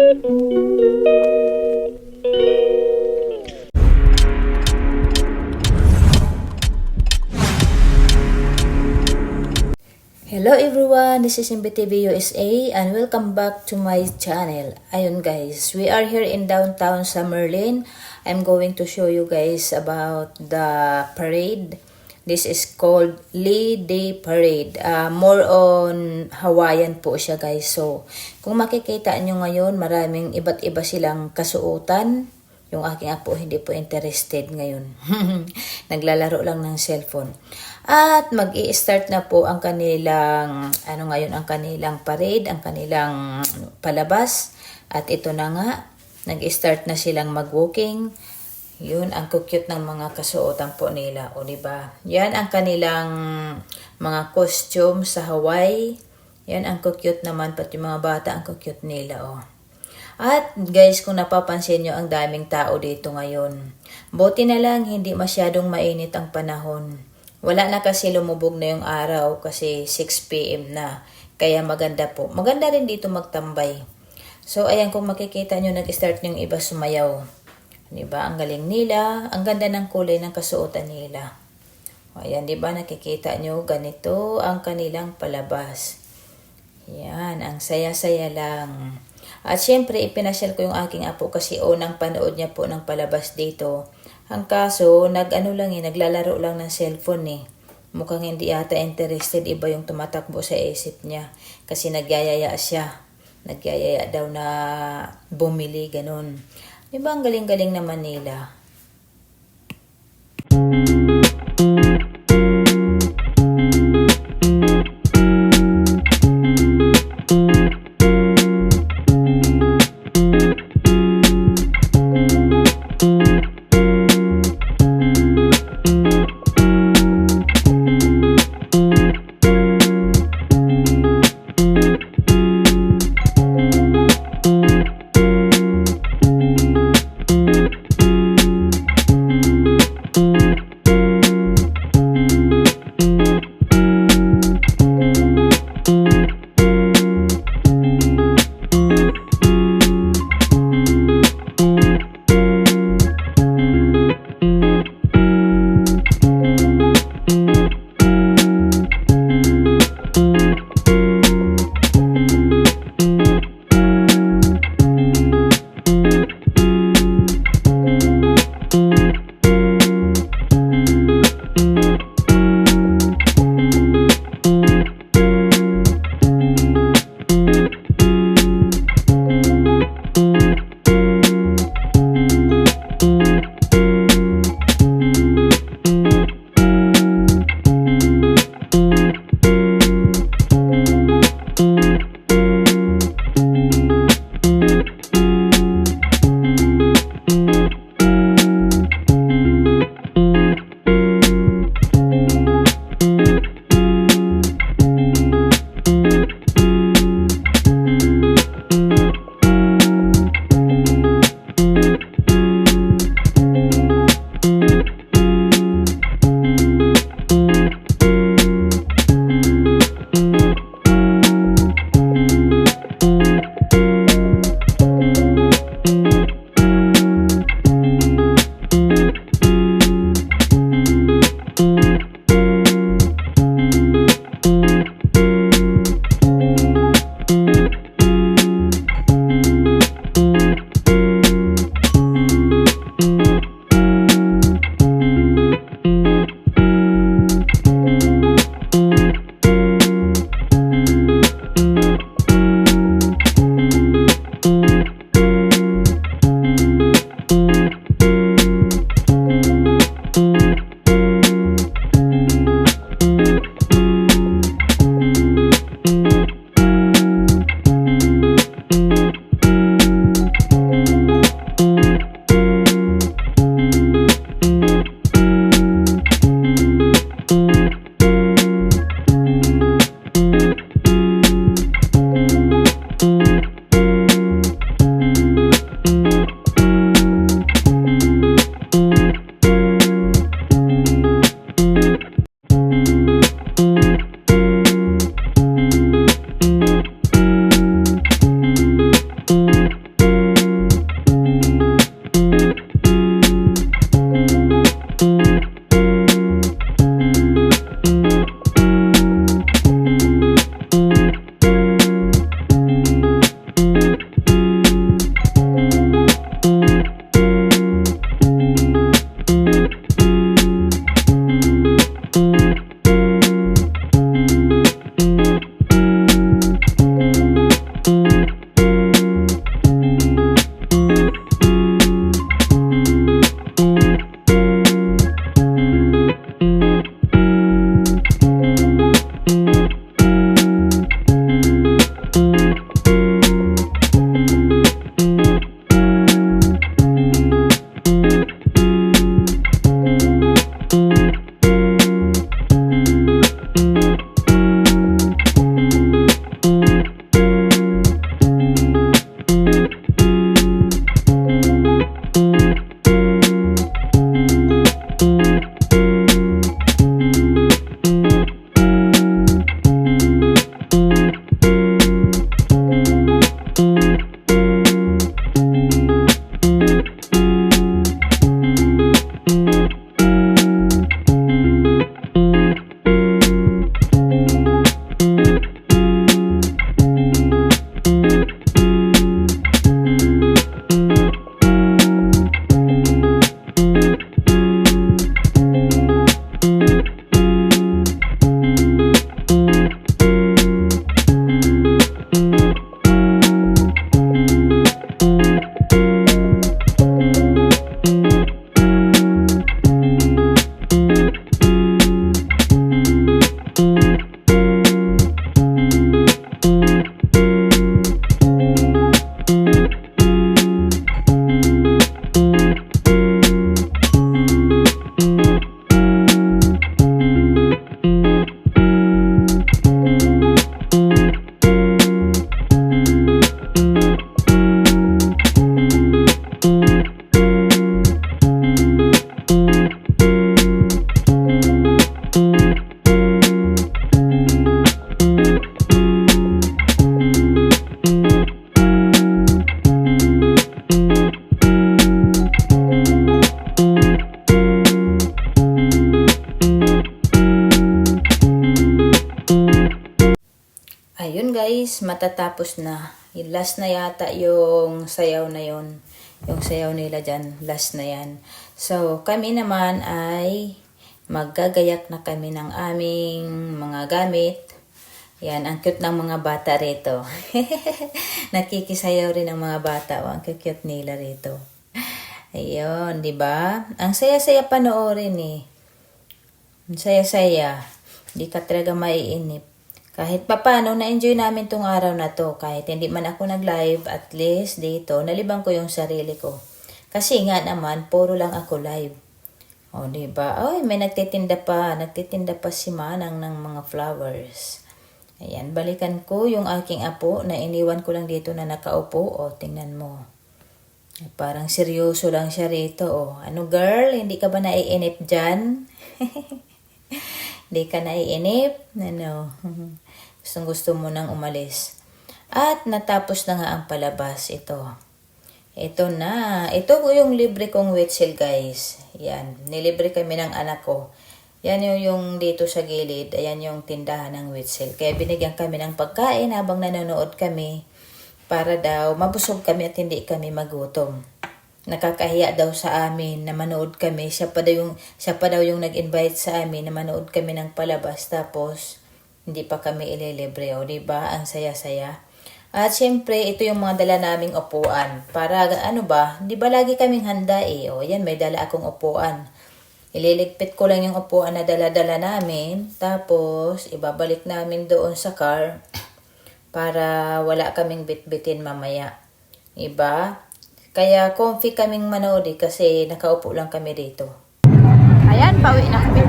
Hello everyone, this is MBTV USA and welcome back to my channel. Ayun guys, we are here in downtown Summerlin. I'm going to show you guys about the parade. This is called Lee Day Parade. More on Hawaiian po siya guys. So, kung makikita nyo ngayon, maraming iba't iba silang kasuotan. Yung aking apo hindi po interested ngayon. Naglalaro lang ng cellphone. At mag-i-start na po ang kanilang, ang kanilang parade, ang kanilang palabas. At ito na nga, nag-i-start na silang mag-walking. Yun, ang cute ng mga kasuotan po nila. O diba? Yan ang kanilang mga costume sa Hawaii. Yan ang cute naman, pati yung mga bata ang cute nila. O. At guys, kung napapansin nyo, ang daming tao dito ngayon. Buti na lang, hindi masyadong mainit ang panahon. Wala na kasi lumubog na yung araw kasi 6 PM na. Kaya maganda po. Maganda rin dito magtambay. So, ayan, kung makikita nyo, nag-start yung iba sumayaw. Diba? Ang galing nila. Ang ganda ng kulay ng kasuotan nila. Ayan, diba? Nakikita nyo, ganito ang kanilang palabas. Ayan, ang saya-saya lang. At syempre, ipinasyal ko yung aking apo kasi unang panood niya po ng palabas dito. Ang kaso, naglalaro lang ng cellphone eh. Mukhang hindi ata interested, iba yung tumatakbo sa isip niya. Kasi nagyayaya siya. Nagyayaya daw na bumili, ganun. Diba ang galing-galing naman nila? matatapos na. Yung last na yata yung sayaw na yon. Yung sayaw nila dyan, last na yan. So, kami naman ay maggagayak na kami ng aming mga gamit. Yan, ang cute ng mga bata rito. Nakikisayaw rin ang mga bata. Oh, ang cute nila rito. Ayun, di ba? Ang saya-saya panoorin eh. Ang saya-saya. Hindi ka talaga maiinip. Kahit papano, na-enjoy namin tong araw na to. Kahit hindi man ako nag-live, at least dito, nalibang ko yung sarili ko. Kasi nga naman, puro lang ako live. O, diba? Ay, may nagtitinda pa. Nagtitinda pa si Manang ng mga flowers. Ayan, balikan ko yung aking apo na iniwan ko lang dito na nakaupo. O, tingnan mo. Parang seryoso lang siya rito. O, ano girl? Hindi ka ba naiinip dyan? Hindi ka naiinip? Ano? Gustong gusto mo nang umalis. At natapos na nga ang palabas. Ito. Ito na. Ito yung libre kong wetzel guys. Yan. Nilibre kami ng anak ko. Yan yung dito sa gilid. Ayan yung tindahan ng wetzel. Kaya binigyan kami ng pagkain habang nanonood kami. Para daw mabusog kami at hindi kami magutom. Nakakahiya daw sa amin na manood kami. Siya pa daw yung nag-invite sa amin na manood kami ng palabas. Tapos, hindi pa kami ililibre. O, diba? Ang saya-saya. At syempre, ito yung mga dala naming upuan. Para, ano ba? Di ba lagi kaming handa eh? O, yan, may dala akong upuan. Ililigpit ko lang yung upuan na dala-dala namin. Tapos, ibabalik namin doon sa car. Para wala kaming bitbitin mamaya. Iba? Kaya comfy kaming manood eh, kasi nakaupo lang kami dito. Ayan, pauwi na kami.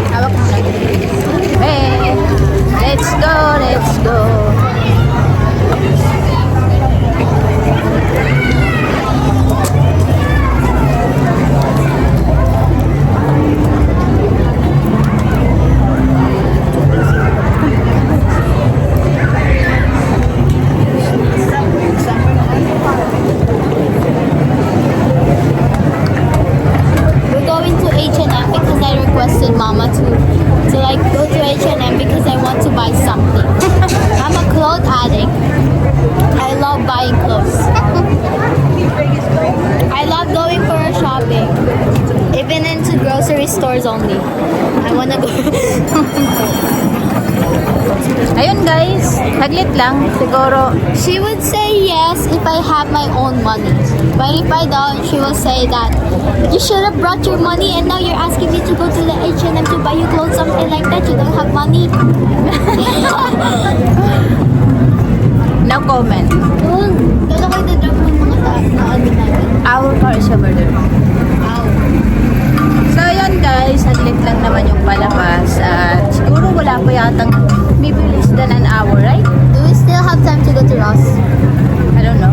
Hawak mo na. Hey, let's go, let's go. Mama to like go to H&M because I want to buy something. I'm a clothes addict. I love buying clothes. I love going for a shopping. Even into grocery stores only. I wanna go. Ayun guys, saglit lang. Siguro, She would say yes if I have my own money. But if I don't, she will say that you should have brought your money and now you're asking me to go to the H&M to buy you clothes, something like that. You don't have money. no comment. Kailan ko i-drop ng mga taas na ano natin? Our car is over there. Ow. So yun guys, saglit lang naman yung palabas. At siguro wala pa yatang maybe less than an hour, right? Do we still have time to go to Ross? I don't know.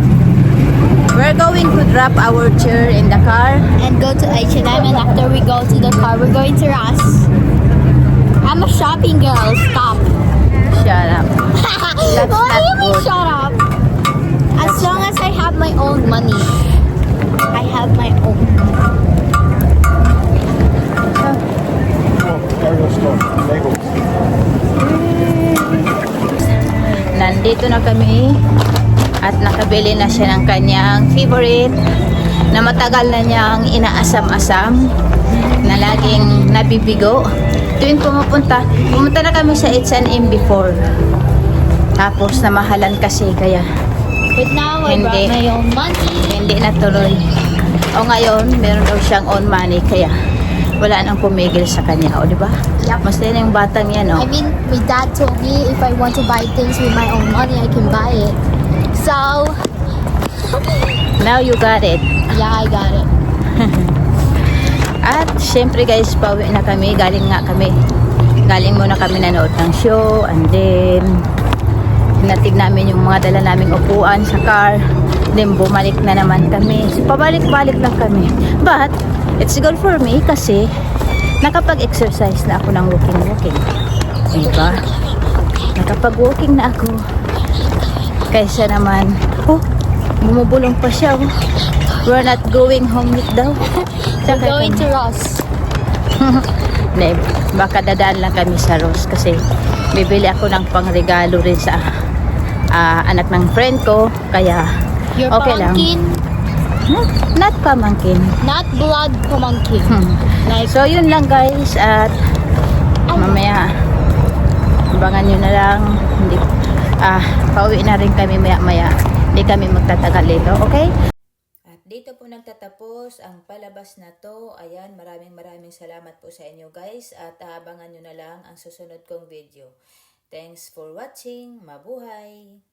We're going to drop our chair in the car. And go to H&M, and after we go to the car, we're going to Ross. I'm a shopping girl. Stop. Shut up. What do not you mean good. shut up? As long as I have my own money. I have my own. Nandito na kami at nakabili na siya ng kanyang favorite na matagal na niyang inaasam-asam na laging nabibigo. Tuwing pumunta na kami sa H&M before. Tapos namahalan kasi kaya But now I brought Hindi. my own money. hindi natuloy. O ngayon, meron daw siyang own money kaya wala nang pumigil sa kanya. O diba? Yep. Mas din yung batang yan, I o. mean, my dad told me if I want to buy things with my own money, I can buy it. So, Now you got it. yeah, I got it. At syempre guys, pauwi na kami. Galing muna kami nanood ng show. And then, natig namin yung mga dala naming upuan sa car. Then, bumalik na naman kami. So, pabalik-balik lang kami. But, it's good for me kasi nakapag-exercise na ako ng walking. Diba? Nakapag-walking na ako. Kaysa naman, bumubulong pa siya. We're not going home yet daw. We're going to Ross. Ne, baka dadaan lang kami sa Ross kasi bibili ako ng pangregalo rin sa anak ng friend ko. Kaya Your okay lang. pamangkin, Not pamangkin. not blood pamangkin. Like, So yun lang guys, at mamaya abangan nyo na lang. Hindi, pauwi na rin kami maya. Hindi kami magtatagal dito, okay? At dito po nagtatapos ang palabas na to. Ayan, maraming salamat po sa inyo guys. At abangan nyo na lang ang susunod kong video. Thanks for watching. Mabuhay!